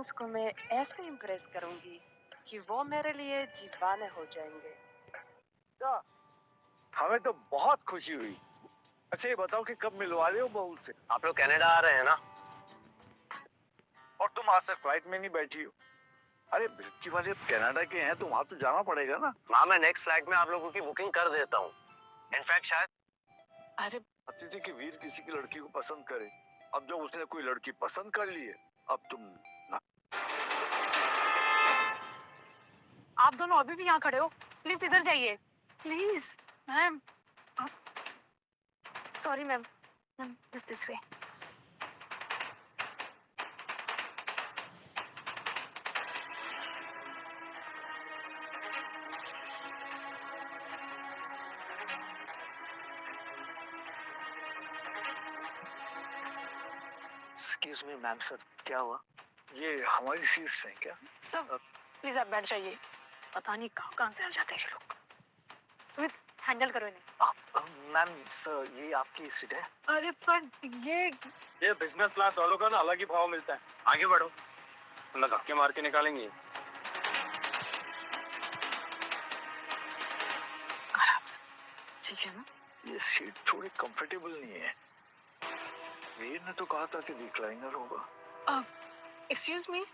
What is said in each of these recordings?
Parents को मैं ऐसे इम्प्रेस करूंगी कि वो मेरे लिए दीवाने हो जाएंगे। हमें तो बहुत खुशी हुई। अच्छा ये बताओ कि कब मिलवा रहे हो बहू से? आप लोग कनाडा आ रहे हैं ना? और तुम आज से फ्लाइट में नहीं बैठी हो? अरे बिल्की वाले कनाडा के हैं तो वहां तो जाना पड़ेगा ना। माँ मैं नेक्स्ट फ्लाइट में आप लोगों की बुकिंग कर देता हूँ। इनफैक्ट शायद अरे थी कि वीर किसी की लड़की को पसंद करे। अब जो उसने कोई लड़की पसंद कर ली है, अब तुम ना। आप दोनों अभी भी यहाँ खड़े हो? प्लीज इधर जाइए please. Ma'am sorry ma'am, ma'am this way. Excuse me ma'am sir, क्या हुआ? ये हमारी सीट्स हैं क्या? सब प्लीज आप बैठ जाइए। पता नहीं कहाँ से आ जाते हैं ये लोग। सुमित हैंडल करो इन्हें। मैम सर ये आपकी सीट है। अरे पर ये बिजनेस क्लास वालों का ना अलग ही भाव मिलता है। आगे बढ़ो, वरना धक्के मार के निकालेंगे। आराम से, ठीक है ना? ये सीट थोड़ी कंफर्टेबल नहीं है। वीर ने तो कहा था कि रिक्लाइनर होगा। Excuse me,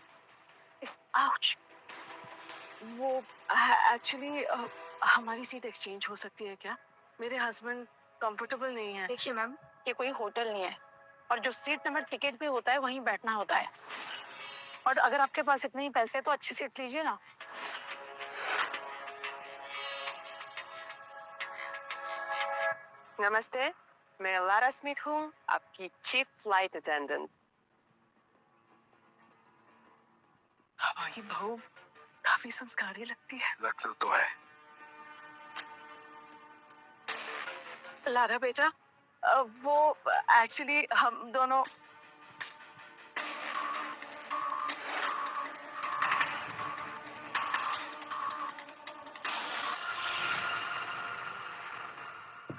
ouch. वो एक्चुअली हमारी सीट एक्सचेंज हो सकती है क्या? मेरे हस्बैंड कंफर्टेबल नहीं है। देखिए मैम, ये कोई होटल नहीं है और जो सीट नंबर टिकट पे होता है वहीं बैठना होता है। और अगर आपके पास इतने ही पैसे हैं तो अच्छी सीट लीजिए ना। नमस्ते, मैं लारा स्मिथ हूँ, आपकी चीफ फ्लाइट अटेंडेंट। हमारी बहू काफी संस्कारी लगती है। लगता तो है। लारा बेटा, वो एक्चुअली हम दोनों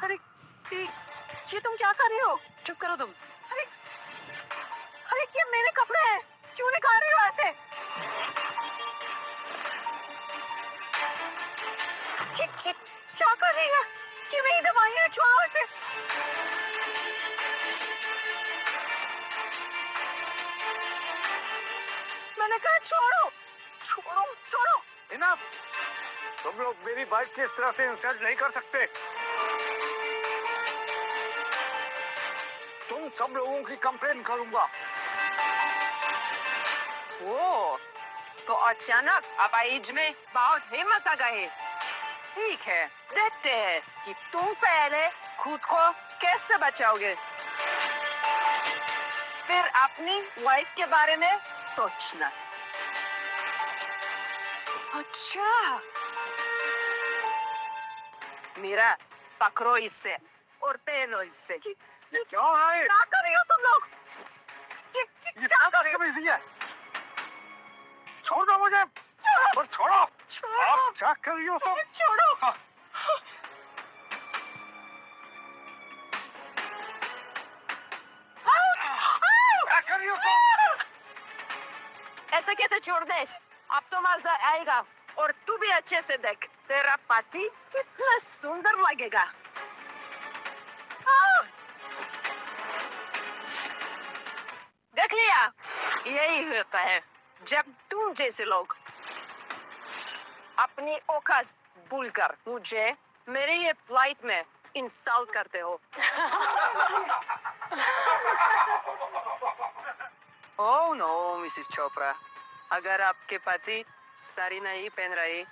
अरे ये तुम क्या कर रही हो? चुप करो तुम। अरे अरे ये मेरे कपड़े हैं, क्यों निकाल रही हो ऐसे? ये क्या कर रही है? ये मेरी दवाई है, छोड़ो इसे। मैंने कहा छोड़ो छोड़ो छोड़ो। इनफ। तुम लोग मेरी बाइक की इस तरह से इंसल्ट नहीं कर सकते। तुम सब लोगों की कंप्लेन करूंगा। वो तो अचानक आवाज में बहुत हिम्मत आ गई। ठीक है, देखते हैं कि तुम पहले खुद को कैसे बचाओगे, फिर अपनी वाइफ के बारे में सोचना। अच्छा, मेरा पकड़ो इससे और पहनो इससे। क्या है? क्या कर रही हो तुम लोग? ये क्या बदतमीजी है? छोड़ दो मुझे और छोड़ो। आप क्या कर रही हो तुम? छोड़ो। क्या कर रही हो तुम? ऐसे कैसे छोड़ दे? अब तो मजा आएगा और तू भी अच्छे से देख, तेरा पति कितना सुंदर लगेगा। देख लिया, यही होता है जब तुम जैसे लोग अपनी औकात भूलकर मुझे मेरे ये फ्लाइट में इंसल्ट करते हो। ओह नो मिसेस चोपड़ा, अगर आपके पति साड़ी नहीं पहन रही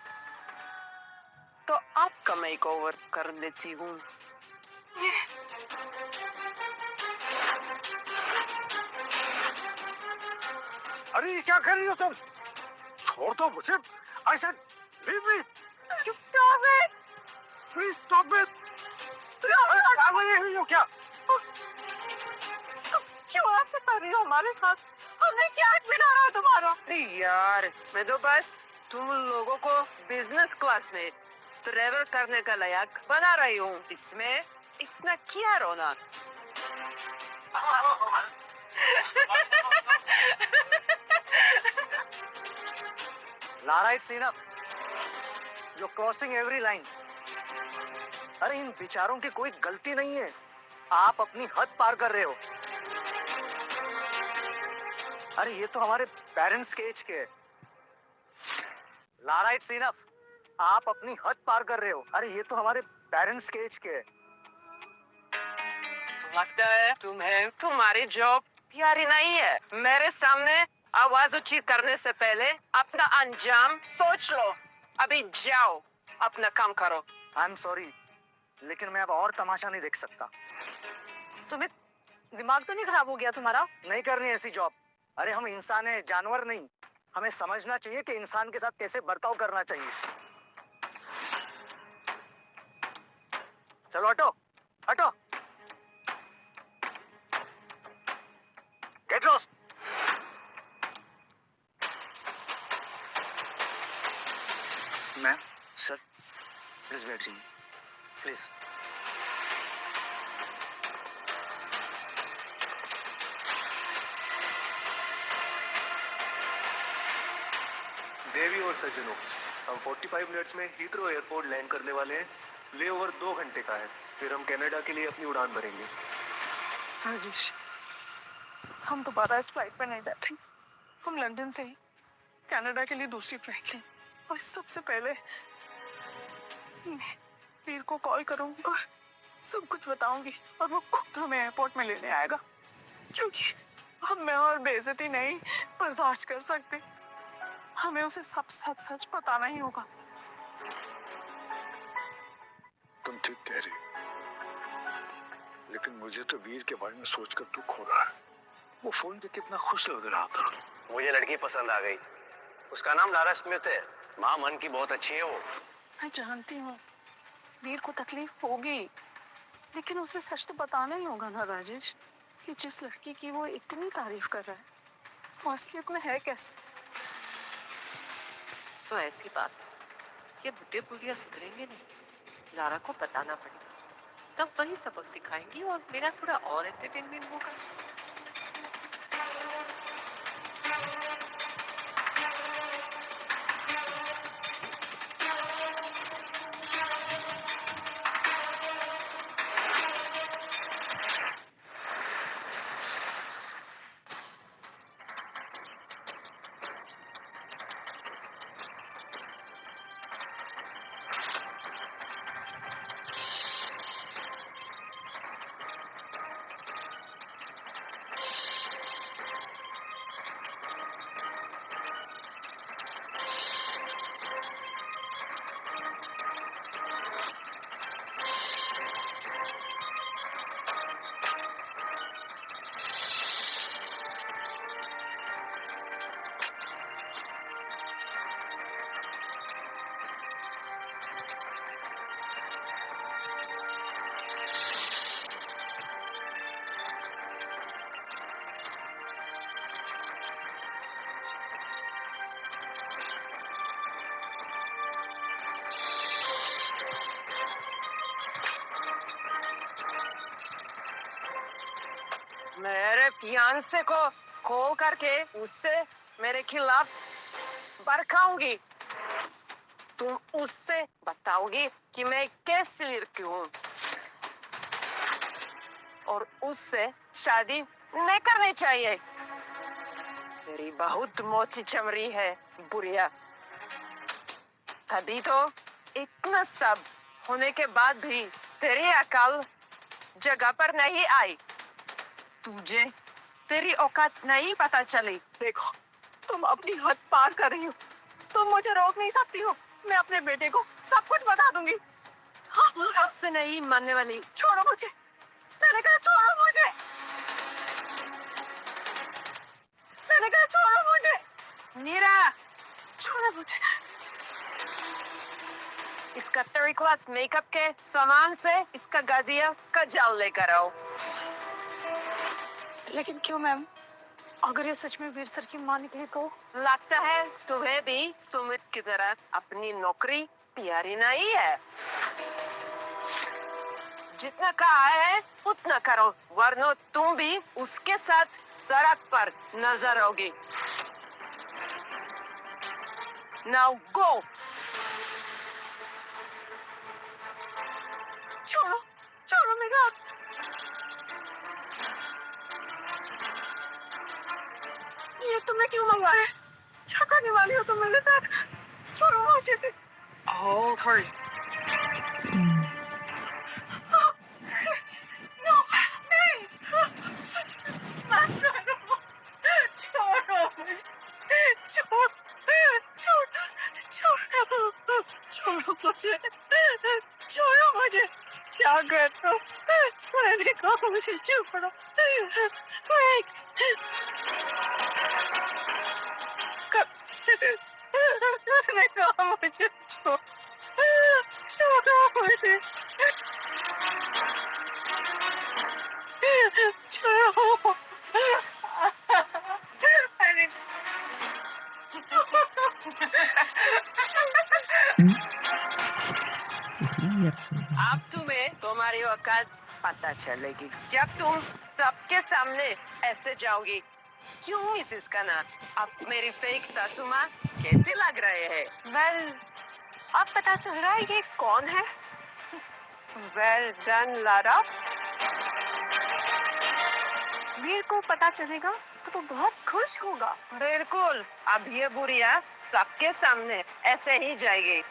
तो आपका मेकओवर कर देती हूँ। अरे ये क्या कर रही हो तुम? छोड़ दो मुझे। I said leave me. You stop it. Please stop it. पागल हुई हो क्या? तुम क्यों ऐसे कर रही हो हमारे साथ? हमने क्या बिगाड़ा तुम्हारा? अरे यार, मैं तो बस तुम लोगों को बिजनेस क्लास में ट्रेवल करने का लायक बना रही हूँ। इसमें इतना क्या रोना? Lara, it's enough, you crossing every line. अरे इन बेचारों की कोई गलती नहीं है, आप अपनी हद पार कर रहे हो। अरे ये तो हमारे पेरेंट्स के एज के है। लारा, इट्स इनफ, आप अपनी हद पार कर रहे हो। अरे ये तो हमारे पेरेंट्स के एज के है। लगता है तुम्हें तुम्हारी जॉब प्यारी नहीं है। मेरे सामने आवाज ऊंची करने से पहले अपना अंजाम सोच लो। अभी जाओ, अपना काम करो। आई एम सॉरी, लेकिन मैं अब और तमाशा नहीं देख सकता। तुम्हें दिमाग तो नहीं खराब हो गया तुम्हारा? नहीं करनी ऐसी जॉब। अरे हम इंसान हैं, जानवर नहीं। हमें समझना चाहिए कि इंसान के साथ कैसे बर्ताव करना चाहिए। चलो हटो, हटो, get lost. Ma'am, sir, please बैठ जाइए, प्लीज। देवी और सज्जनों, हम 45 मिनट्स में हीथ्रो एयरपोर्ट लैंड करने वाले हैं। लेओवर 2 घंटे का है, फिर हम कनाडा के लिए अपनी उड़ान भरेंगे। राजेश, हम दोबारा इस फ्लाइट पर नहीं बैठे। हम लंदन से ही कनाडा के लिए दूसरी फ्लाइट लें, और सबसे पहले मैं वीर को कॉल करूंगी और सब कुछ बताऊंगी, और वो खुद हमें एयरपोर्ट में लेने आएगा, क्योंकि हम मैं और बेइज्जती नहीं बर्दाश्त कर सकते। हमें उसे सब सच सच बताना ही होगा। तुम ठीक कह रही, लेकिन मुझे तो वीर के बारे में सोचकर दुख हो रहा है। वो फोन पे कितना खुश लग रहा था। मुझे लड़की पसंद आ गई। उसका नाम लारा स्मिथ है। माँ मन की बहुत अच्छी है वो। मैं जानती हूँ वीर को तकलीफ होगी, लेकिन उसे सच तो बताना ही होगा ना राजेश, कि जिस लड़की की वो इतनी तारीफ कर रहा है वो असलियत में है कैसे। तो ऐसी बात है, ये बुढ़े बुढ़िया सुधरेंगे नहीं। लारा को बताना पड़ेगा, तब वही सबक सिखाएंगी और मेरा थोड़ा और एंटरटेनमेंट होगा। मेरे फियांसे को कॉल करके उससे मेरे खिलाफ भड़काऊंगी। तुम उससे बताओगी कि मैं कैसी लड़की हूँ, और उससे शादी नहीं करनी चाहिए। तेरी बहुत मोटी चमड़ी है बुढ़िया, तभी तो इतना सब होने के बाद भी तेरी अकल जगह पर नहीं आई। तुझे तेरी औकात नहीं पता चली। देखो, तुम अपनी हद पार कर रही हो, तुम मुझे रोक नहीं सकती हो। मैं अपने बेटे को सब कुछ बता दूंगी। हाँ, हद से नहीं मानने वाली। छोड़ो मुझे, मैंने कहा छोड़ो मुझे, मैंने कहा छोड़ो मुझे। नीरा, छोड़ो मुझे। इसका 3rd क्लास मेकअप के सामान से इसका गाजिया का जाल लेकर आओ। लेकिन क्यों मैम? अगर ये सच में वीर सर की मां निकली तो? लगता है तुम्हें भी सुमित की तरह अपनी नौकरी प्यारी नहीं है। जितना कहा है उतना करो, वरना तुम भी उसके साथ सड़क पर नजर आओगी। Now go. छोड़ो छोड़ो मेरा हाथ। ये तुमने क्यों मंगवाया? क्या करने वाली हो तुम मेरे साथ? छोड़ो मुझे। Hold her. नो नहीं, मत करो। छोड़ो मुझे। छोड़ो छोड़ो छोड़ो छोड़ो मुझे। छोड़ो मुझे। क्या कर रहे हो? मैंने कहा मुझे छोड़ो। फ्रैंक, मैंने कहा मुझे छोड़ो। छोड़ो मुझे। छोड़ो। मैंने अब तुम्हें तुम्हारी औकात पता चलेगी जब तुम सबके सामने ऐसे जाओगी। क्यों मिसेस कना, अब मेरी फेक सासू माँ कैसे लग रहे हैं? वेल, अब पता चल रहा है ये कौन है। Well done Lara. वीर को पता चलेगा तो वो बहुत खुश होगा। बिल्कुल, अब ये बुढ़िया सबके सामने ऐसे ही जाएगी।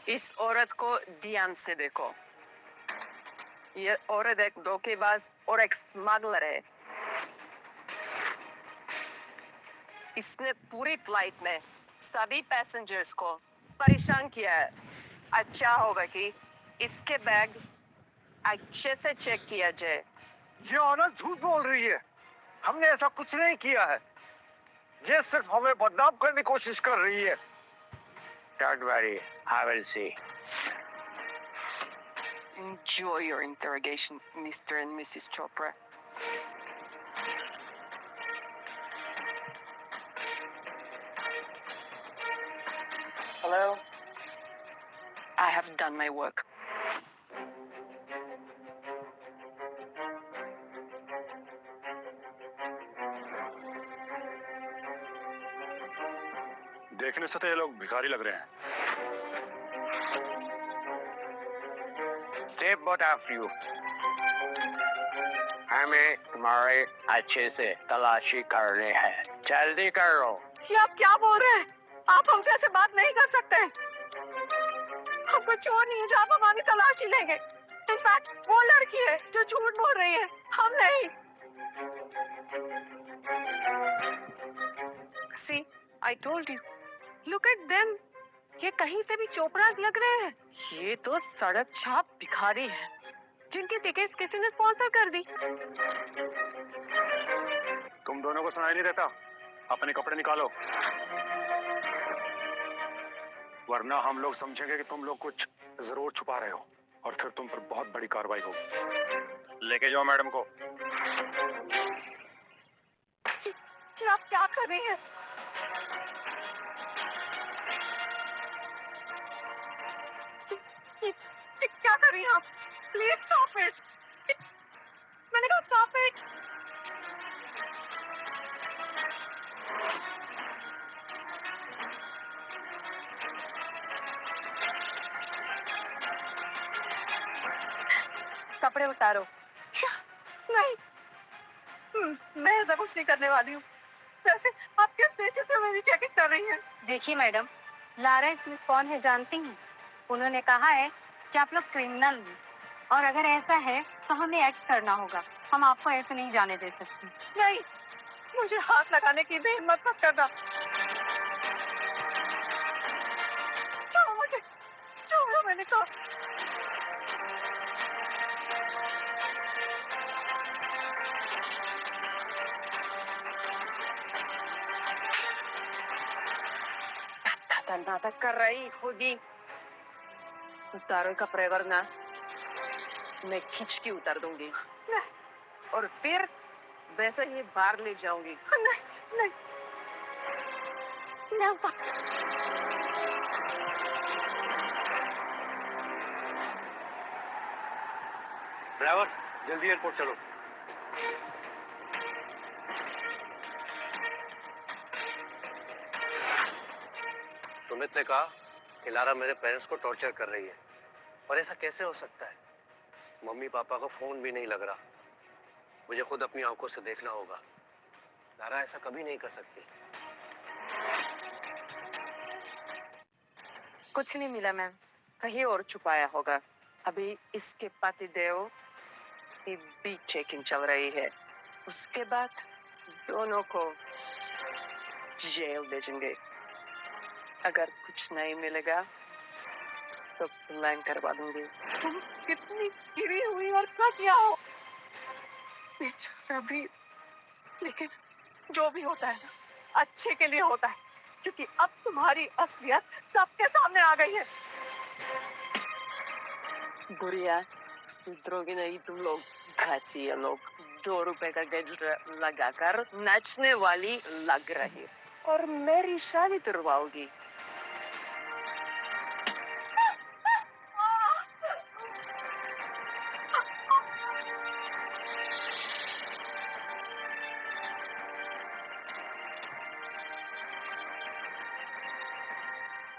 इस औरत को ध्यान से देखो। ये औरत एक धोखेबाज और एक स्मगलर है। इसने पूरी फ्लाइट में सभी पैसेंजर्स को परेशान किया है। अच्छा होगा कि इसके बैग अच्छे से चेक किया जाए। ये औरत झूठ बोल रही है। हमने ऐसा कुछ नहीं किया है। ये सिर्फ हमें बदनाम करने की कोशिश कर रही है। Don't worry, I will see. Enjoy your interrogation, Mr. and Mrs. Chopra. Hello? I have done my work. देखने से तो ये लोग भिखारी लग रहे हैं। Stay both of you. हमें तुम्हारे अच्छे से तलाशी करनी है। जल्दी करो। ये आप क्या बोल रहे हैं? आप हमसे ऐसे बात नहीं कर सकते। हम कोई चोर नहीं है जो आप हमारी तलाशी लेंगे। इनफैक्ट वो लड़की है जो झूठ बोल रही है, हम नहीं। See, I told you. Look at them. ये कहीं से भी चोपड़ास लग रहे हैं। ये तो सड़क छाप भिखारी है जिनकी टिकट्स किसी ने स्पॉन्सर कर दी। तुम दोनों को सुनाई नहीं देता? अपने कपड़े निकालो, वरना हम लोग समझेंगे कि तुम लोग कुछ जरूर छुपा रहे हो और फिर तुम पर बहुत बड़ी कार्रवाई होगी। लेके जाओ मैडम को। जी, आप क्या कर रही हैं? क्या कर रही हैं आप? Please stop it. मैंने कहा स्टॉप इट। कपड़े उतारो। नहीं, मैं ऐसा कुछ नहीं करने वाली हूँ। वैसे आप किस बेसिस पे मेरी चेकिंग कर रही हैं? देखिए मैडम, लारा स्मिथ कौन है जानती हैं? उन्होंने कहा है कि आप लोग क्रिमिनल हैं और अगर ऐसा है तो हमें एक्ट करना होगा। हम आपको ऐसे नहीं जाने दे सकते। नहीं, मुझे हाथ लगाने की भी हिम्मत मत करना। छोड़ो मुझे, छोड़ो मैंने कहा। क्या नाटक कर रही होगी? उतारो कपड़े वरना मैं खींच के उतार दूंगी और फिर वैसे ही बाहर ले जाऊंगी। नहीं never. ड्राइवर जल्दी एयरपोर्ट चलो। सुमित ने कहा कि लारा मेरे पेरेंट्स को टॉर्चर कर रही है, पर ऐसा कैसे हो सकता है? मम्मी पापा को फोन भी नहीं लग रहा। मुझे खुद अपनी आंखों से देखना होगा। लारा ऐसा कभी नहीं कर सकती। कुछ नहीं मिला मैम, कहीं और छुपाया होगा। अभी इसके पतिदेव की भी चेकिंग चल रही है, उसके बाद दोनों को जेल भेजेंगे। अगर कुछ नहीं मिलेगा तो प्लान करवा दूंगी। तुम कितनी गिरी हुई और क्या किया हो बेचारा भी, लेकिन जो भी होता है ना अच्छे के लिए होता है, क्योंकि अब तुम्हारी असलियत सबके सामने आ गई है। गुड़िया सुधरोगी नहीं तुम लोग, घाटी है लोग। 2 रुपए का गजरा लगाकर नाचने वाली लग रही और मेरी शादी तुड़वाओगी।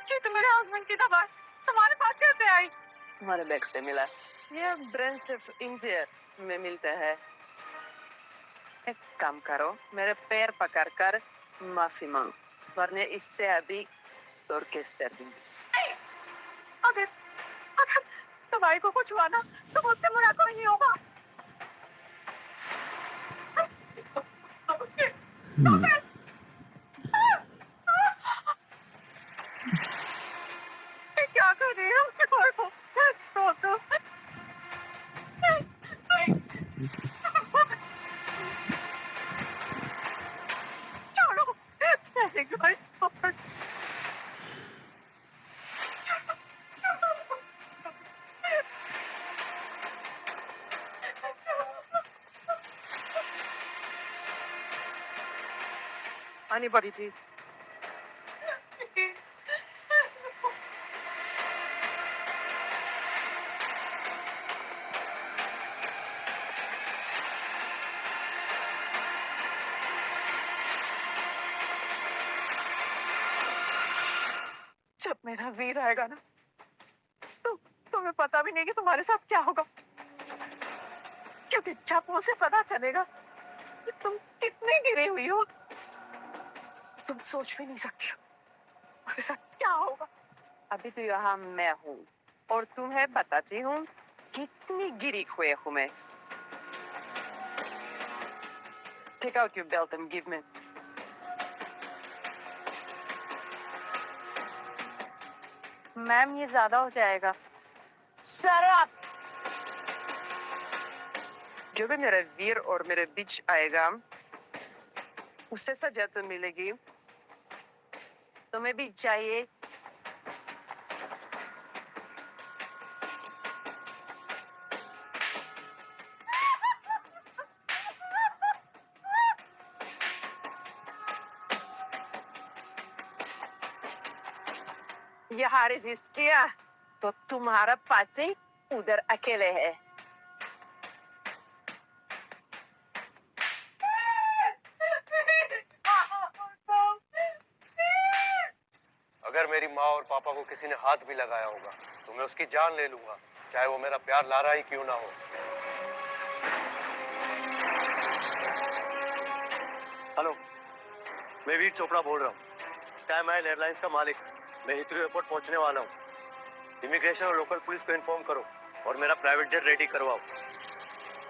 ये तुम्हारे हस्बैंड की दवा तुम्हारे पास कैसे आई? तुम्हारे बैग से मिला। ये ब्रांड सिर्फ इंजीनियर में मिलता है। एक काम करो, मेरे पैर पकड़कर माफी मांग, वरना इससे अभी तोड़ के कर दूंगी। अगर अगर दवाई को कुछ हुआ ना तो मुझसे बुरा कोई नहीं होगा। क्या कर रही हो? छोड़ो, छोड़ो। छोड़ो, मेरे घर छोड़। Anybody, please. जब मेरा वीर आएगा ना तो तुम्हें पता भी नहीं कि तुम्हारे साथ क्या होगा, क्योंकि जब उसे पता चलेगा कि तुम कितनी गिरी हुई हो तुम सोच भी नहीं सकती हो तुम्हारे साथ क्या होगा। अभी तो यहाँ मैं हूँ और तुम्हें बताती हूँ कितनी गिरी हुई हूँ मैं। Take out your belt and give me. Ma'am ये ज्यादा हो जाएगा। Shut up! जो भी मेरा वीर और मेरे बीच आएगा उसे सजा तो मिलेगी, तुम्हें भी चाहिए। यहाँ रेजिस्ट किया तो तुम्हारा पति उधर अकेले है। अगर मेरी माँ और पापा को किसी ने हाथ भी लगाया होगा तो मैं उसकी जान ले लूंगा, चाहे वो मेरा प्यार लारा ही क्यों ना हो। हेलो, मैं वीर चोपड़ा बोल रहा हूँ, स्काई माइल एयरलाइंस का मालिक। मैं हिथ्रो एयरपोर्ट पहुंचने वाला हूँ। इमिग्रेशन और लोकल पुलिस को इन्फॉर्म करो और मेरा प्राइवेट जेट रेडी करवाओ।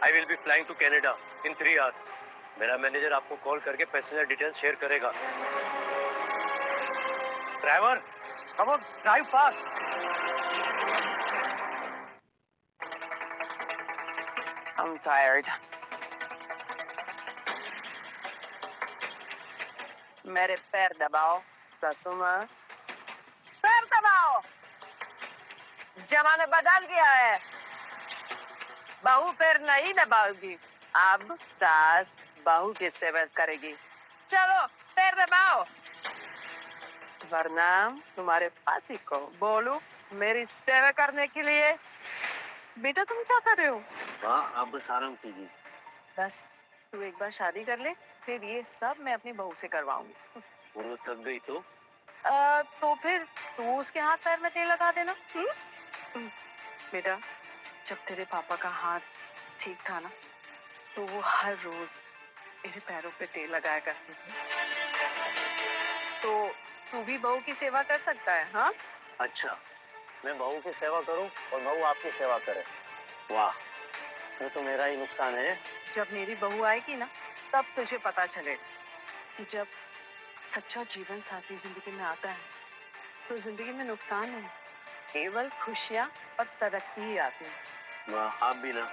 I will be flying to Canada in 3 hours. मेरा मैनेजर आपको कॉल करके पैसेंजर डिटेल शेयर करेगा। Driver, come on, drive fast. I'm tired. मेरे पैर दबाओ, सासू माँ। जमाना बदल गया है। बहू पैर नहीं दबाओगी, अब सास बहू की सेवा करेगी। चलो पैर दबाओ, वरना तुम्हारे पति को बोलूं मेरी सेवा करने के लिए। बेटा तुम क्या कर रहे हो? हाँ, आप बस आराम कीजिए। बस तू एक बार शादी कर ले, फिर ये सब मैं अपनी बहू से करवाऊंगी। और वो थक गई तो? तो फिर तू उसके हाथ पैर में तेल लगा देना। बेटा जब तेरे पापा का हाथ ठीक था ना, तो वो हर रोज मेरे पैरों पे तेल लगाया करते थे। तो तू भी बहू की सेवा कर सकता है। हाँ अच्छा, मैं बहू की सेवा करूं और बहू आपकी सेवा करे? वाह, इसमें तो मेरा ही नुकसान है। जब मेरी बहू आएगी ना, तब तुझे पता चलेगा कि जब सच्चा जीवन साथी जिंदगी में आता है तो जिंदगी में नुकसान नहीं, केवल खुशियाँ और तरक्की ही आती है। वाह, आप भी ना।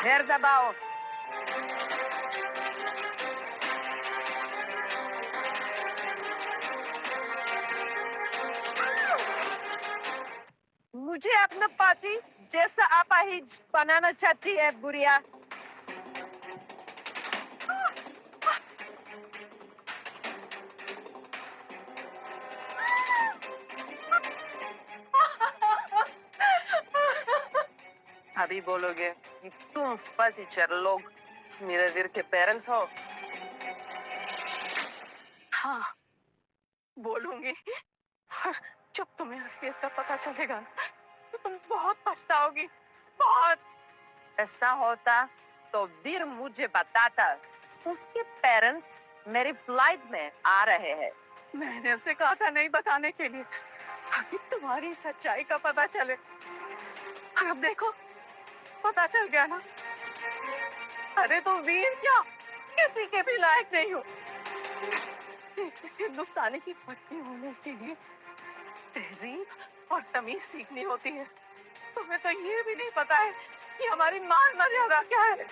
पैर दबाओ। मुझे अपना पति जैसा अपाहिज बनाना चाहती है बुढ़िया। अभी बोलोगे कि तुम फर्नीचर लोग मेरे वीर के पेरेंट्स हो। हाँ बोलूंगी, और जब तुम्हें असलियत का पता चलेगा तो तुम बहुत पछताओगी, बहुत। ऐसा होता तो वीर मुझे बताता। उसके पेरेंट्स मेरी फ्लाइट में आ रहे हैं। मैंने उसे कहा था नहीं बताने के लिए, ताकि तुम्हारी सच्चाई का पता चले। और अब देखो पता चल गया ना। अरे तो वीर क्या, किसी के भी लायक नहीं हो। हिंदुस्तानी की पत्नी होने के लिए तहजीब और तमीज सीखनी होती है। तुम्हें तो ये भी नहीं पता है कि हमारी मान मर्यादा क्या है।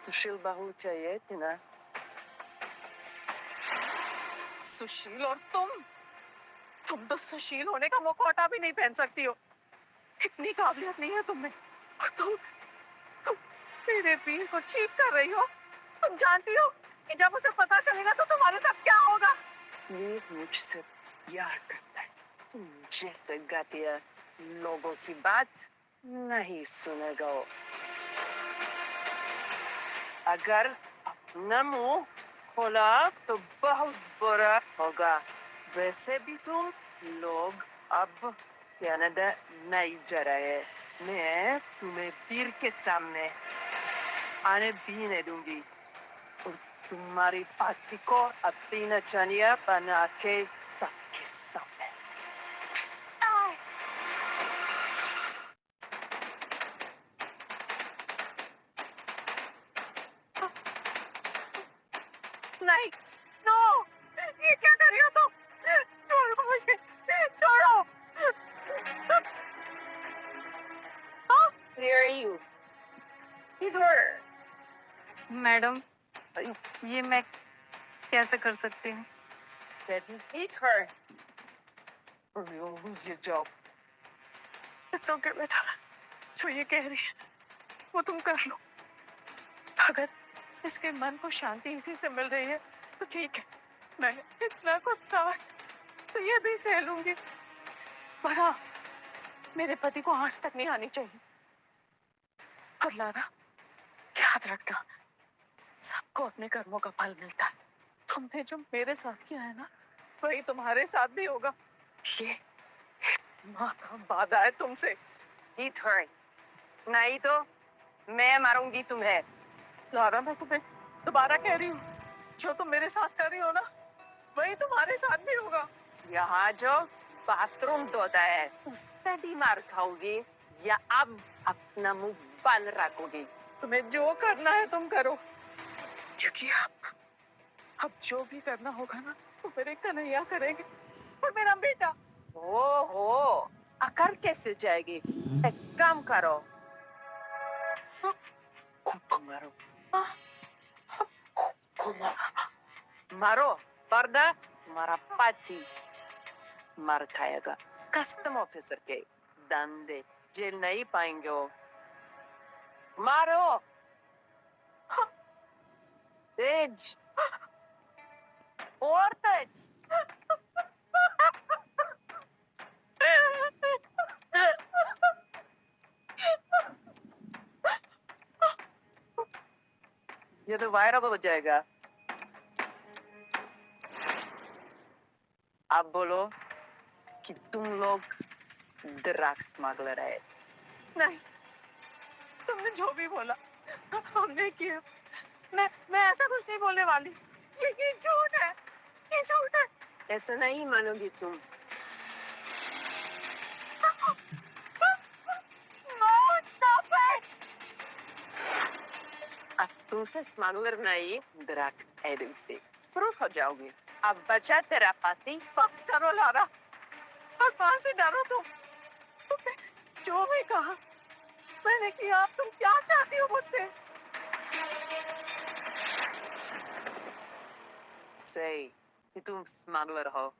सुशील बहू चाहिए थी ना? सुशील और तुम तो सुशील होने का मुखौटा भी नहीं पहन सकती हो। इतनी काबिलियत नहीं है तुममें। और तुम मेरे वीर को चीट कर रही हो। तुम जानती हो कि जब उसे पता चलेगा तो तुम्हारे साथ क्या होगा। वीर मुझसे प्यार करता है। तुम जैसे घटिया लोगों की बात नहीं सुनेगा। अगर अपना मुंह खोला तो बहुत बुरा होगा। वैसे भी तुम लोग अब कनाडा नहीं जा रहे। मैं तुम्हें वीर के सामने आने भी नहीं दूंगी और तुम्हारी पार्टी को अपनी नचनिया बना के सबके सामने। नहीं, नो, ये क्या कर रही हो तुम? छोड़ो मुझे, छोड़ो। Where are you? इधर। मैडम ये मैं कैसे कर सकती हूँ? Said eat her or you'll lose your job. It's okay बेटा, जो ये कह रही है वो तुम कर लो। अगर इसके मन को शांति इसी से मिल रही है तो ठीक है। मैं इतना कुछ सवाल तो ये भी सह लूंगी, पर हाँ, मेरे पति को आंच तक नहीं आनी चाहिए। और लारा याद रखना, सबको अपने कर्मों का फल मिलता है। तुमने जो मेरे साथ किया है ना, वही तुम्हारे साथ भी होगा। ये माँ का वादा है तुमसे। Eat her. नहीं तो मैं मारूंगी तुम्हें। लारा मैं तुम्हें दोबारा कह रही हूँ, जो तुम मेरे साथ कर रही हो ना, वही तुम्हारे साथ भी होगा। यहाँ जो बाथरूम धोता है उससे भी मार खाओगी या अब अपना मुंह बंद रखोगी? तुम्हें जो करना है तुम करो, क्योंकि अब जो भी करना होगा ना, तो मेरे कन्हैया करेंगे और मेरा बेटा। ओहो, अकड़ कैसे जाएगी? एक काम करो, खुद मारो, मारो, वरना तुम्हारा पति मर खाएगा। कस्टम ऑफिसर के धंधे जेल नहीं पाएंगे वो। मारो, तेज, और तेज। ये तो वायरल हो जाएगा। आप बोलो कि तुम लोग ड्रग्स स्मगलर है। नहीं, तुमने जो भी बोला हमने किया। मैं ऐसा कुछ नहीं बोलने वाली। ये झूठ है, ये झूठ है। ऐसा नहीं मानोगी तुम। No, stop it! अब तुमसे स्मगलर नहीं, ड्रग्स एडिक्ट प्रूफ हो जाओगी। अब बचा तेरा पति। बस करो लारा, भगवान से डरो तुमने जो भी कहा मैंने किया। अब तुम क्या चाहती हो मुझसे? सही कि तुम स्मगलर हो,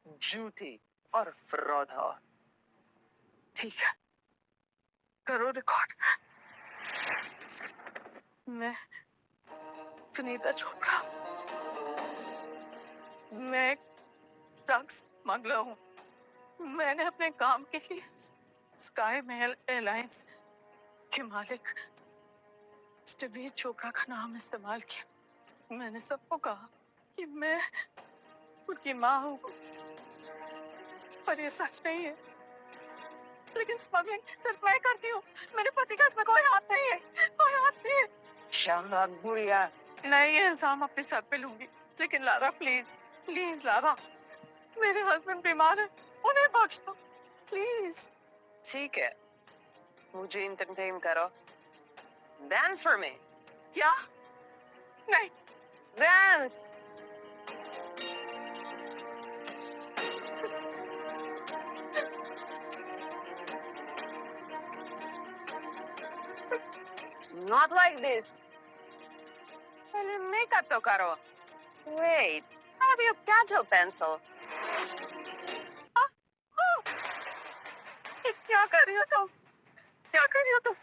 झूठी और फ्रॉड हो। ठीक है, करो रिकॉर्ड। मैं सुनीता चोपड़ा, मैं ड्रग्स स्मगलर हूँ। मैंने अपने काम के लिए स्काई महल एयरलाइंस के मालिक स्टीवन चोपड़ा का नाम इस्तेमाल किया। मैंने सबको कहा कि मैं उनकी माँ हूँ, पर ये सच नहीं है। लेकिन स्मगलिंग सिर्फ मैं करती हूँ, मेरे पति का इसमें कोई हाथ नहीं है, कोई हाथ नहीं है। शानदार गुड़िया। मैं ये इल्जाम अपने सर पे लूंगी, लेकिन लारा प्लीज प्लीज लारा, मेरे हस्बैंड बीमार है, उन्हें बख्श दो प्लीज। ठीक है, मुझे इंटरटेन करो। Dance for me. क्या? नहीं, डांस। Not like this. पहले मेकअप तो करो। Wait, have you got your pencil? क्या कर रही हो तुम? क्या कर रही हो तुम?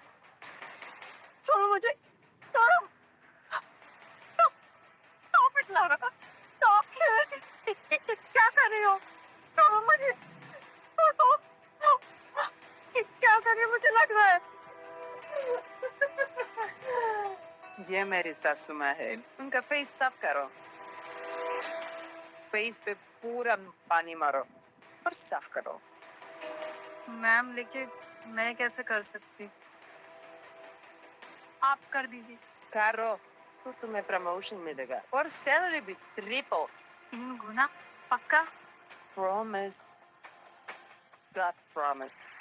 छोड़ो मुझे, छोड़ो। Stop it, Lara, stop it। क्या कर रही हो? छोड़ो मुझे, छोड़ो। क्या कर रही हो? मुझे लग रहा है। ये मेरी सासू माँ है, उनका फेस साफ करो। फेस पे पूरा पानी मारो और साफ करो। मैम लेकिन मैं कैसे कर सकती? आप कर दीजिए। करो तो तुम्हें प्रमोशन मिलेगा और सैलरी भी ट्रिपल। 3 गुना पक्का? Promise, God promise.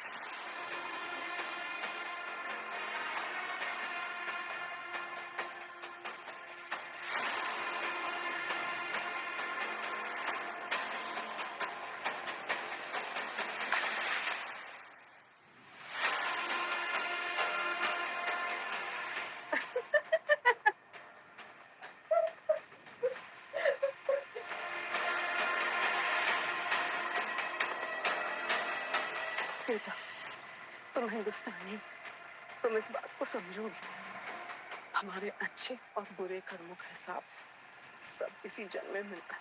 बेटा, तुम हिंदुस्तानी हो, तुम इस बात को समझोगे। हमारे अच्छे और बुरे कर्मों का हिसाब सब इसी जन्म में मिलता है,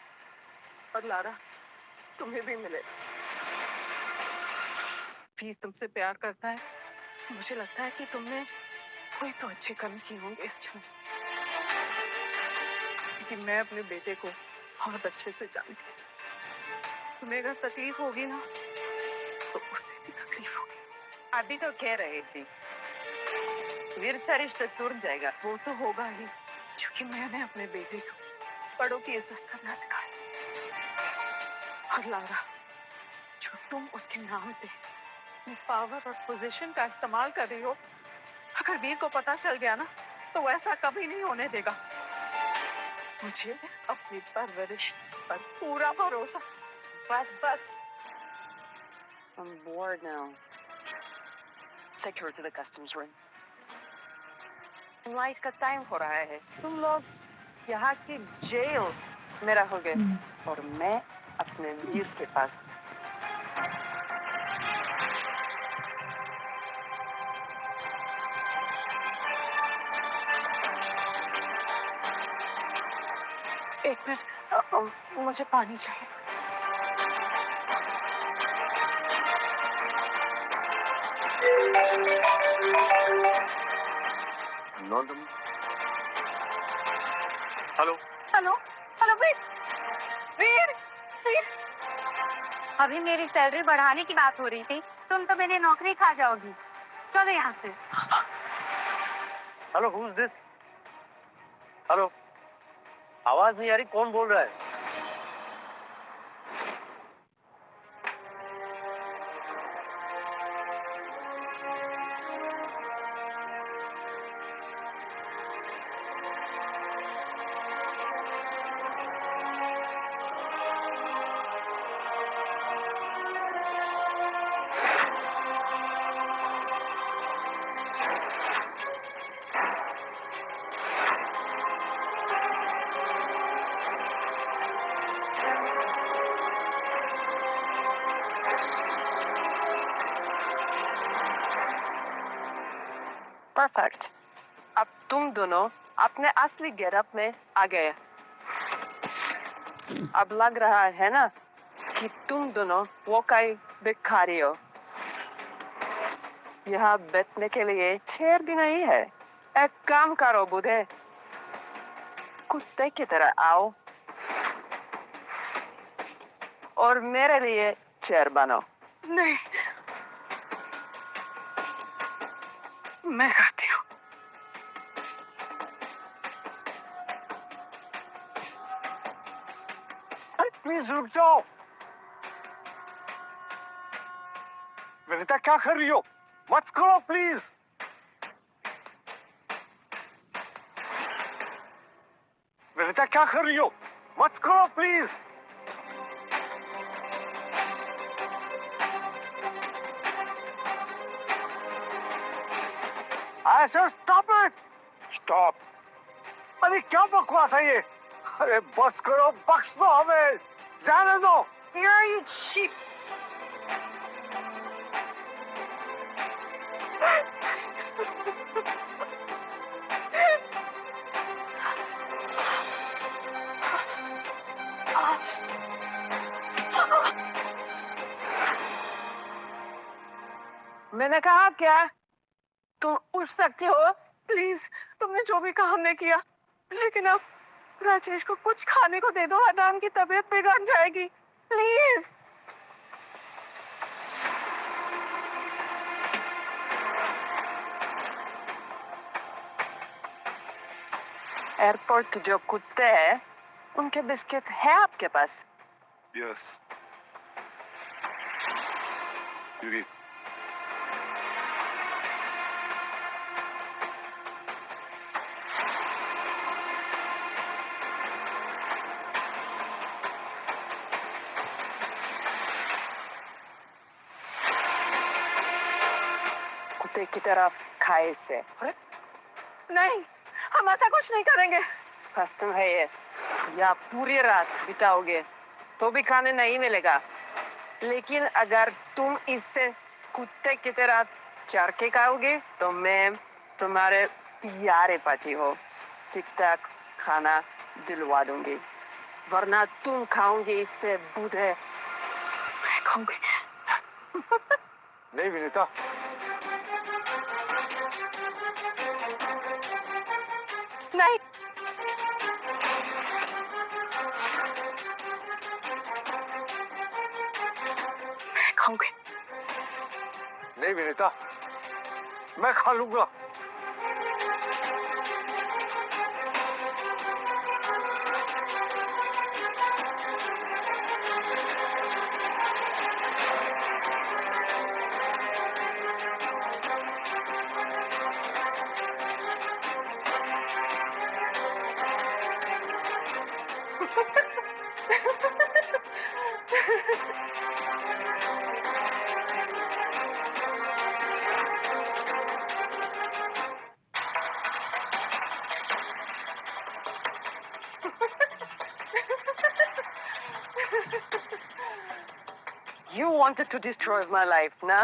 और लारा तुम्हें भी मिलेगा। वीर तुमसे प्यार करता है, मुझे लगता है कि तुमने कोई तो अच्छे कर्म किए होंगे इस जन्म में। लेकिन मैं अपने बेटे को बहुत अच्छे से जानती हूँ। तुम्हें अगर तकलीफ होगी ना, तो उससे भी तकलीफ होगी। अभी तो कह रही थी वीर से रिश्ता टूट जाएगा। वो तो होगा ही, क्योंकि मैंने अपने बेटे को बड़ों की इज्जत करना सिखाया। और लारा, जो तुम उसके नाम पे पावर और पोजीशन का इस्तेमाल कर रही हो, अगर वीर को पता चल गया ना, तो वैसा कभी नहीं होने देगा। मुझे अपनी परवरिश पर पूरा भरोसा। बस बस, I'm bored now. Take her to the customs room. Flight का टाइम हो रहा है. तुम लोग यहाँ की जेल में रहोगे और मैं अपने वीर के पास. एक मिनट, मुझे पानी चाहिए. हेलो हेलो हेलो वीर वीर वीर. अभी मेरी सैलरी बढ़ाने की बात हो रही थी, तुम तो मेरी नौकरी खा जाओगी. चलो यहाँ से. Hello who is this? Hello, आवाज नहीं आ रही, कौन बोल रहा है? परफेक्ट. अब तुम दोनों अपने असली गेटअप में आ गए. अब लग रहा है ना कि तुम दोनों वो कई भिखारी हो. यहाँ बैठने के लिए चेयर भी नहीं है. एक काम करो बुधे, कुत्ते की तरह आओ और मेरे लिए चेयर बनो. नहीं, मैं खाती हूँ. प्लीज रुक जाओ. विनीता क्या कर रही हो? मत करो प्लीज. विनीता क्या कर रही हो? मत करो please. I said stop it. Stop. अरे क्या बकवास है ये? अरे बस करो, बख्श दो हमें, जाने दो. Here you cheap. मैंने कहा क्या? तुम उठ सकते हो. प्लीज, तुमने जो भी कहा हमने किया, लेकिन अब राजेश को कुछ खाने को दे दो, अदान की तबीयत बिगड़ जाएगी. प्लीज. एयरपोर्ट के जो कुत्ते हैं, उनके बिस्किट है आपके पास? Yes. Yuri. कुत्ते की तरफ खाए से. नहीं, हम ऐसा कुछ नहीं करेंगे. कस्टम है ये. या पूरी रात बिताओगे तो भी खाने नहीं मिलेगा. लेकिन अगर तुम इससे कुत्ते की तरह चढ़ के खाओगे तो मैं तुम्हारे प्यारे पति हो ठीक ठाक खाना दिलवा दूंगी. वरना तुम खाओगे इससे बूढ़े. मैं खाऊंगी. नहीं विनीता. नहीं. मैं खाऊंगी. नहीं विनीता, मैं खा लूंगा. You wanted to destroy my life, ना?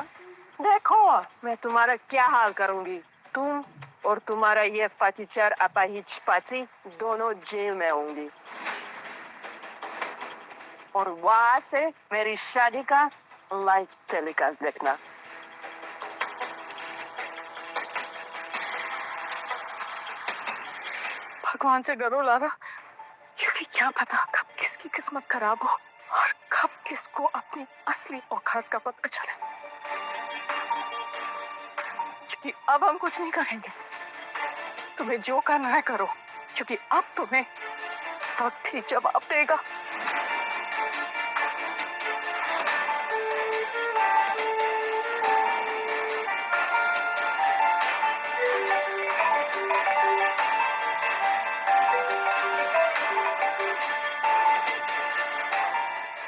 देखो, मैं तुम्हारा क्या हाल करूंगी। तुम और तुम्हारा ये फटीचर अपाहिज पति दोनों जेल में होंगी। और वहां से मेरी शादी का लाइव टेलीकास्ट देखना। भगवान से डरो लारा, क्योंकि क्या पता कब किसकी किस्मत खराब हो और कब किसको अपनी असली औकात का पता चले। क्योंकि अब हम कुछ नहीं करेंगे, तुम्हें जो करना है करो, क्योंकि अब तुम्हें वक्त ही जवाब देगा।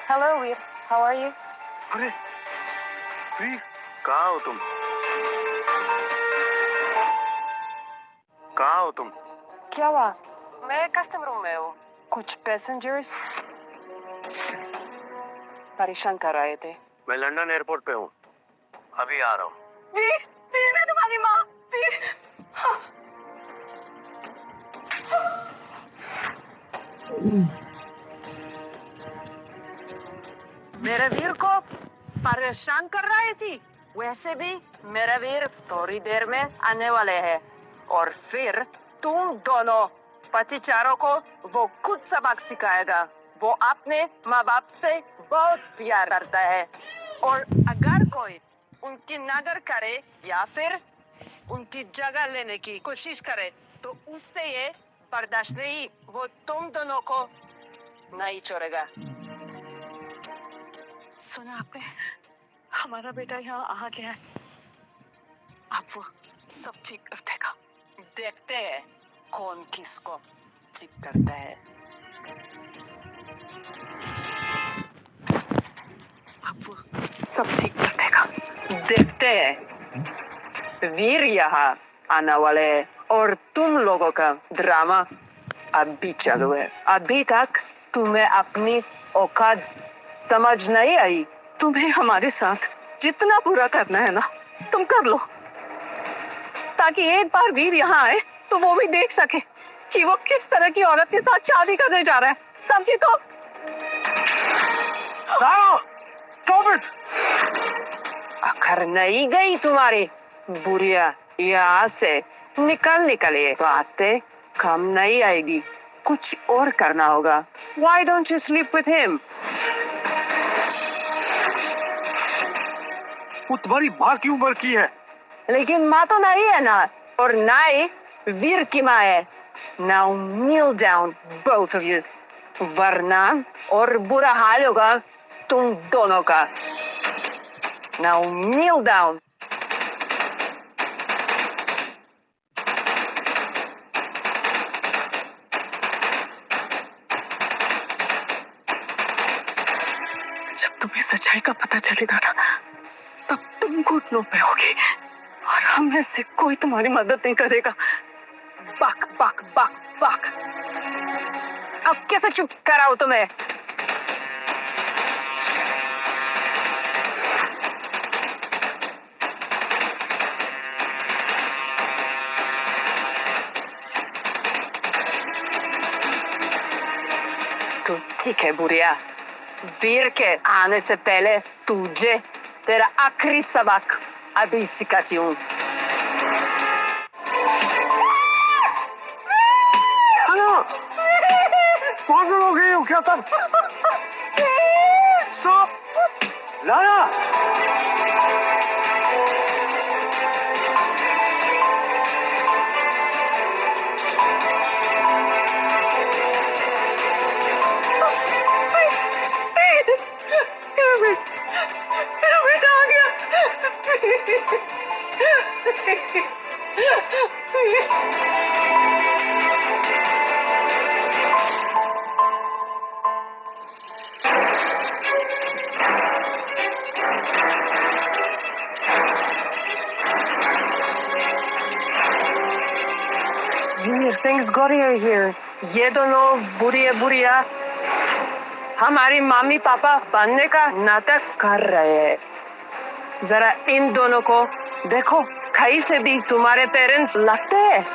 Hello, Veer. How are you? अरे वीर, कहाँ हो तुम? कहाँ हो तुम? क्या हुआ? मैं कस्टम रूम में हूँ। कुछ पैसेंजर्स परेशान कर रहे थे। मैं लंदन एयरपोर्ट पे हूँ, अभी आ रहा हूँ। वीर, वीर मैं तुम्हारी माँ, वीर। मेरे वीर को परेशान कर रही थी। वैसे भी मेरा वीर थोड़ी देर में आने वाले हैं और फिर तुम दोनों पतिचारों को वो खुद सबक सिखाएगा। वो अपने माँ बाप से बहुत प्यार करता है और अगर कोई उनकी नजर करे या फिर उनकी जगह लेने की कोशिश करे तो उससे ये बर्दाश्त नहीं, वो तुम दोनों को नहीं छोड़ेगा। सुना आपने, हमारा बेटा यहाँ आ गया है। अब वो सब ठीक कर देगा। देखते हैं कौन किसको ठीक करता है। अब वो सब ठीक कर देगा। देखते हैं। वीर यहाँ आने वाले हैं और तुम लोगों का ड्रामा अभी चालू है। अभी तक तुम्हें अपनी औकात समझ नहीं आई। तुम्हें हमारे साथ जितना बुरा करना है ना, तुम कर लो, ताकि एक बार वीर यहाँ आए तो वो भी देख सके कि वो किस तरह की औरत के साथ शादी करने जा रहा है। समझी तो? अगर नहीं गई तुम्हारी बुढ़िया यहाँ से निकल ये बातें कम नहीं आएगी। कुछ और करना होगा। Why don't you sleep with him? वो तुम्हारी माँ की उम्र की है। लेकिन माँ तो नहीं है ना, और ना ही वीर की माँ है। Now kneel down, both of you, वरना और बुरा हाल होगा तुम दोनों का। Now kneel down. जब तुम्हें सच्चाई का पता चलेगा ना, तब तुम घुटनों पे होगी और हम में से कोई तुम्हारी मदद नहीं करेगा। बक बक बक बक। अब कैसे चुप कराऊं तुम्हें? तो ठीक है बुढ़िया, वीर के आने से पहले तुझे तेरा आखिरी सबक अभी सिखाती हूँ। पागल हो गई हो क्या तुम? स्टॉप! लारा! मेरा बेटा आ गया। Things got here. ये दोनों बुढ़िया हमारी मम्मी पापा बनने का नाटक कर रहे हैं। जरा इन दोनों को देखो, कहीं से भी तुम्हारे पेरेंट्स लगते हैं।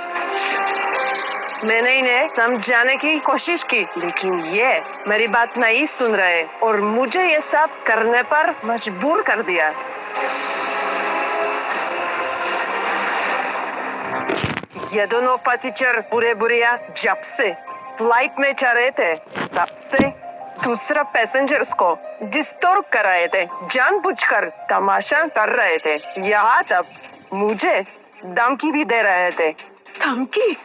मैंने इन्हें समझाने की कोशिश की, लेकिन ये मेरी बात नहीं सुन रहे और मुझे ये सब करने पर मजबूर कर दिया। ये दोनों टीचर बुरे बुरिया जब से फ्लाइट में चढ़े थे, तब से दूसरा पैसेंजर्स को डिस्टर्ब कर रहे थे, जानबूझकर तमाशा कर रहे थे। यहाँ तक मुझे धमकी भी दे रहे थे। धमकी?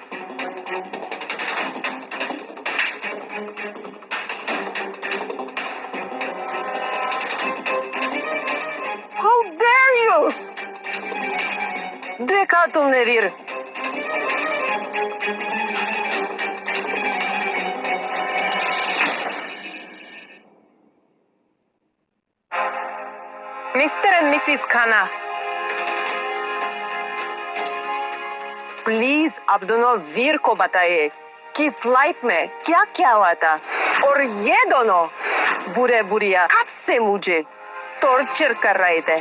How dare you! देखा तुमने वीर, मिस्टर एंड मिसिस खाना, प्लीज आप दोनों वीर को बताइए कि फ्लाइट में क्या क्या हुआ था और ये दोनों बुरे बुरिया कब से मुझे टॉर्चर कर रहे थे।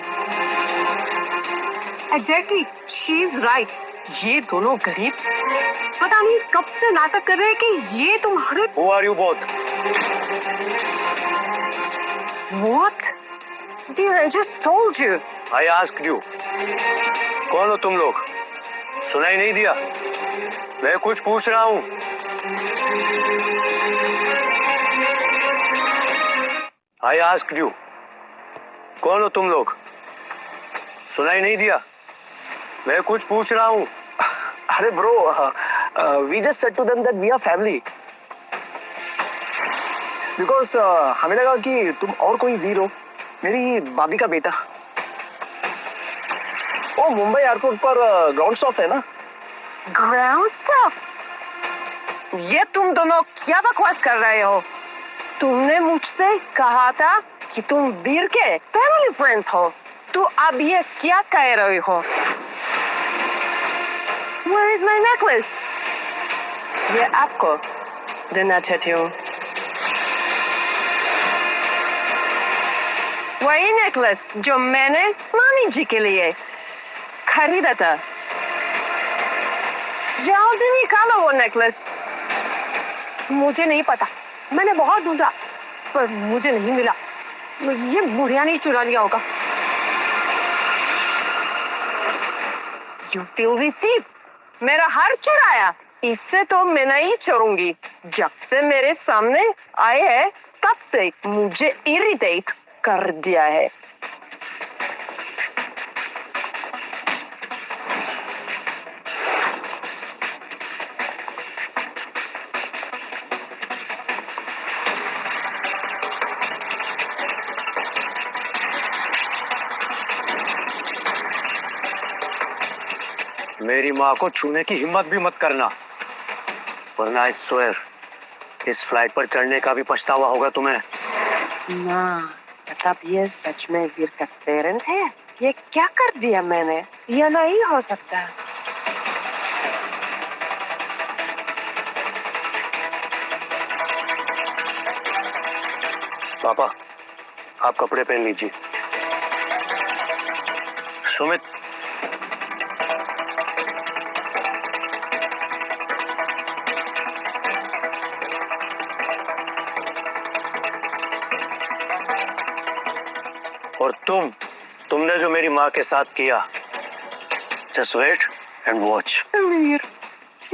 Exactly, she is right. ये दोनों गरीब पता नहीं कब से नाटक कर रहे हैं कि ये तुम्हारे। Who are you both? What? Dear, I just told you. I asked you. कौन हो तुम लोग? सुनाई नहीं दिया? मैं कुछ पूछ रहा हूँ। I asked you. कौन हो तुम लोग? सुनाई नहीं दिया? मैं कुछ पूछ रहा हूँ। अरे bro, we just said to them that we are family, because हमें लगा कि तुम और कोई वीर हो, मेरी भाभी का बेटा। ओ मुंबई एयरपोर्ट पर ग्राउंड स्टाफ है ना? Ground staff? ये तुम दोनों क्या बकवास कर रहे हो? तुमने मुझसे कहा था कि तुम वीर के फैमिली फ्रेंड्स हो, तो अब ये क्या कह रहे हो? Where is my necklace? ये आपको देना चाहती हूँ। वही नेकलेस जो मैंने मामी जी के लिए खरीदा था। जल्दी निकालो वो नेकलेस। मुझे नहीं पता, मैंने बहुत ढूंढा पर मुझे नहीं मिला। ये बुढ़िया ने चुरा लिया होगा। You filthy thief! मेरा हार चुराया। इससे तो मैं नहीं छोड़ूंगी। जब से मेरे सामने आए हैं तब से मुझे इरिटेट कर दिया है। मेरी माँ को छूने की हिम्मत भी मत करना, वरना आई स्वेयर इस फ्लाइट पर चढ़ने का भी पछतावा होगा तुम्हें। माँ, मतलब ये सच में वीर का पेरेंट्स है? ये क्या कर दिया मैंने? ये नहीं हो सकता। पापा, आप कपड़े पहन लीजिए। सुमित, और तुमने जो मेरी माँ के साथ किया, जस्ट वेट एंड वॉच। वीर,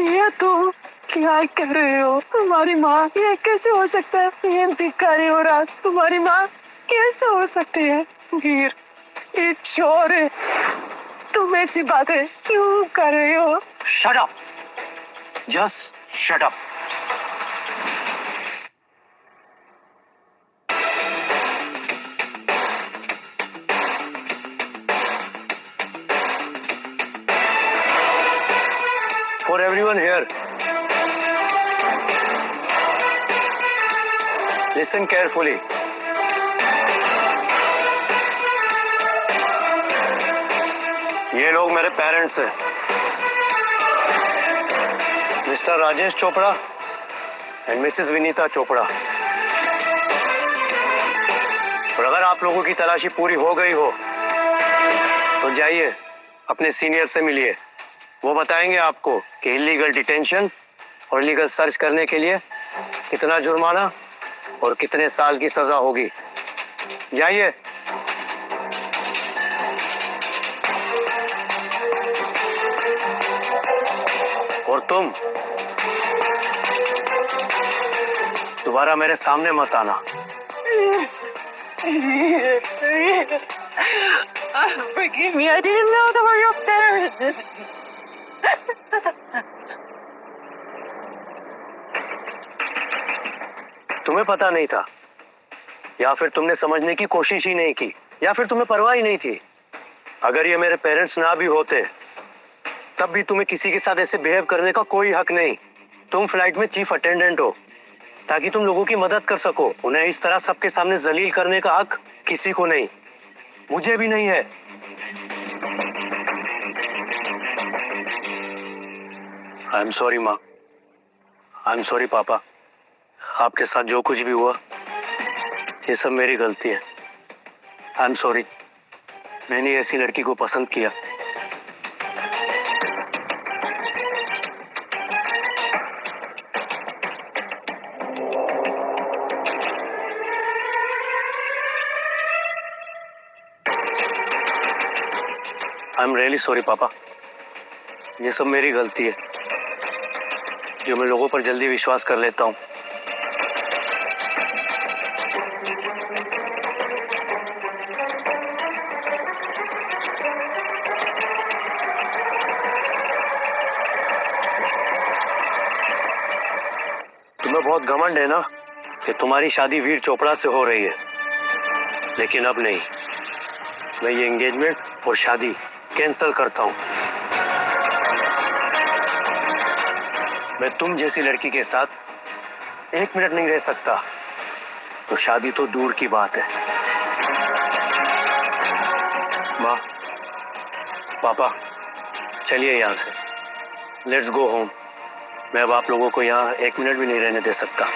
ये तुम क्या कर रहे हो? तुम्हारी माँ, ये कैसे हो सकता है? ये भिखारी हो रहा, तुम्हारी माँ कैसे हो सकती है? वीर, ये चोर है। तुम ऐसी बातें क्यों कर रहे हो? Shut up, just shut up. For everyone here, listen carefully. ये लोग मेरे पेरेंट्स हैं, mister Rajesh Chopra and Mrs Vinita Chopra. और अगर आप लोगों की तलाशी पूरी हो गई हो तो जाइए अपने सीनियर से मिलिए, वो बताएंगे आपको कि इलीगल डिटेंशन और इलीगल सर्च करने के लिए कितना जुर्माना और कितने साल की सजा होगी। जाइए। और तुम दोबारा मेरे सामने मत आना। Forgive me, I didn't know they were your parents. तुम्हें पता नहीं था, या फिर तुमने समझने की कोशिश ही नहीं की, या फिर तुम्हें परवाह ही नहीं थी। अगर ये मेरे पेरेंट्स ना भी होते तब भी तुम्हें किसी के साथ ऐसे बिहेव करने का कोई हक नहीं। तुम फ्लाइट में चीफ अटेंडेंट हो ताकि तुम लोगों की मदद कर सको। उन्हें इस तरह सबके सामने जलील करने का हक किसी को नहीं, मुझे भी नहीं है। आई एम सॉरी माँ, आई एम सॉरी पापा। आपके साथ जो कुछ भी हुआ ये सब मेरी गलती है। आई एम सॉरी, मैंने ऐसी लड़की को पसंद किया। आई एम रियली सॉरी पापा, ये सब मेरी गलती है जो मैं लोगों पर जल्दी विश्वास कर लेता हूँ। तुम्हें बहुत घमंड है ना कि तुम्हारी शादी वीर चोपड़ा से हो रही है, लेकिन अब नहीं। मैं ये एंगेजमेंट और शादी कैंसिल करता हूँ। मैं तुम जैसी लड़की के साथ 1 मिनट नहीं रह सकता, तो शादी तो दूर की बात है। माँ, पापा, चलिए यहाँ से, लेट्स गो होम। मैं अब आप लोगों को यहाँ 1 मिनट भी नहीं रहने दे सकता।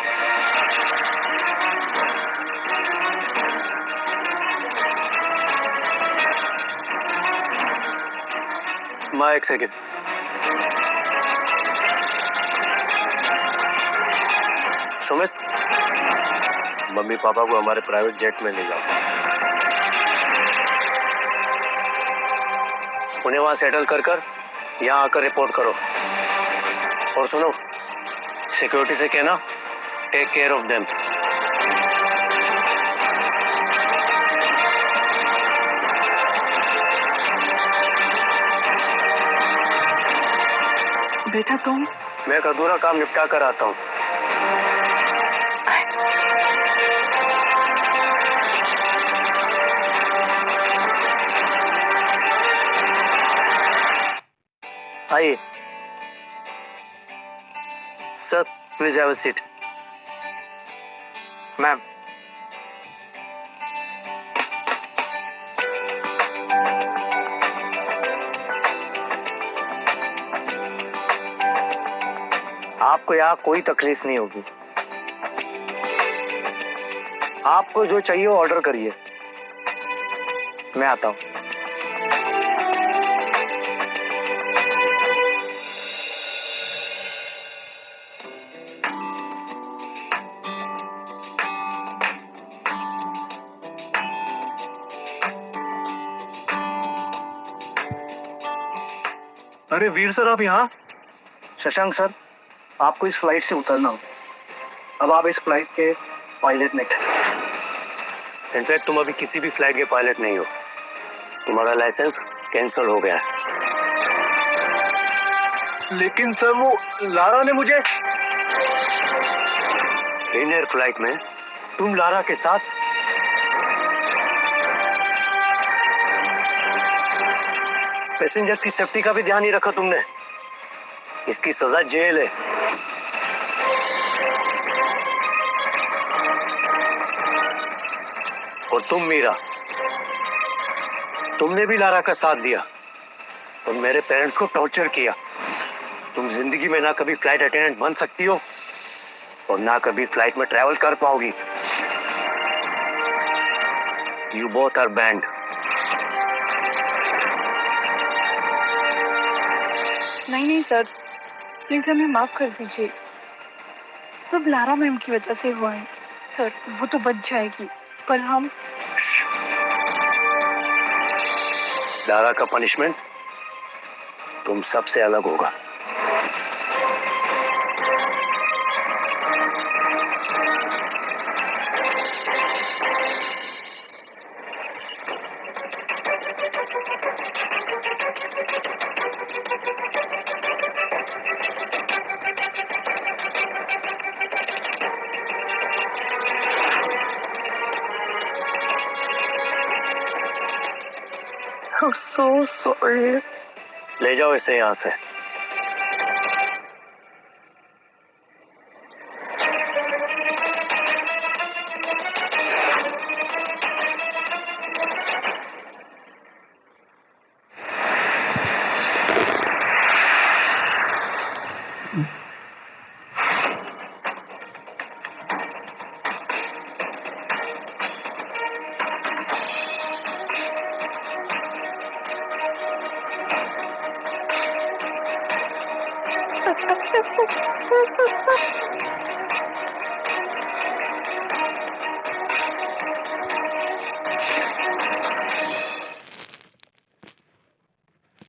माँ, 1 सेकेंड। सुमित, मम्मी पापा को हमारे प्राइवेट जेट में ले जाओ। उन्हें वहां सेटल कर यहाँ आकर रिपोर्ट करो। और सुनो, सिक्योरिटी से कहना टेक केयर ऑफ देम। बेटा तुम? मैं एक अधूरा काम निपटा कर आता हूँ। आइए sir, please have a seat. Ma'am, आपको यहाँ कोई तकलीफ नहीं होगी। आपको जो चाहिए वो ऑर्डर करिए, मैं आता हूँ। अरे वीर सर, आप यहाँ? शशांक सर, आपको इस फ्लाइट से उतरना हो। अब आप इस फ्लाइट के पायलट नहीं थे। इनफैक्ट तुम अभी किसी भी फ्लाइट के पायलट नहीं हो। तुम्हारा लाइसेंस कैंसिल हो गया है। लेकिन सर, वो लारा ने मुझे... इन एयर फ्लाइट में तुम लारा के साथ पैसेंजर्स की सेफ्टी का भी ध्यान नहीं रखा तुमने। इसकी सजा जेल है। और तुम मीरा, तुमने भी लारा का साथ दिया और मेरे पेरेंट्स को टॉर्चर किया। तुम जिंदगी में ना कभी फ्लाइट अटेंडेंट बन सकती हो और ना कभी फ्लाइट में ट्रैवल कर पाओगी। You both are banned. नहीं सर, प्लीज हमें माफ कर दीजिए। सब लारा मैम की वजह से हुआ है सर। वो तो बच जाएगी, पर हम लारा का पनिशमेंट तुम सबसे अलग होगा। I'm so sorry. ले जाओ इसे यहाँ से।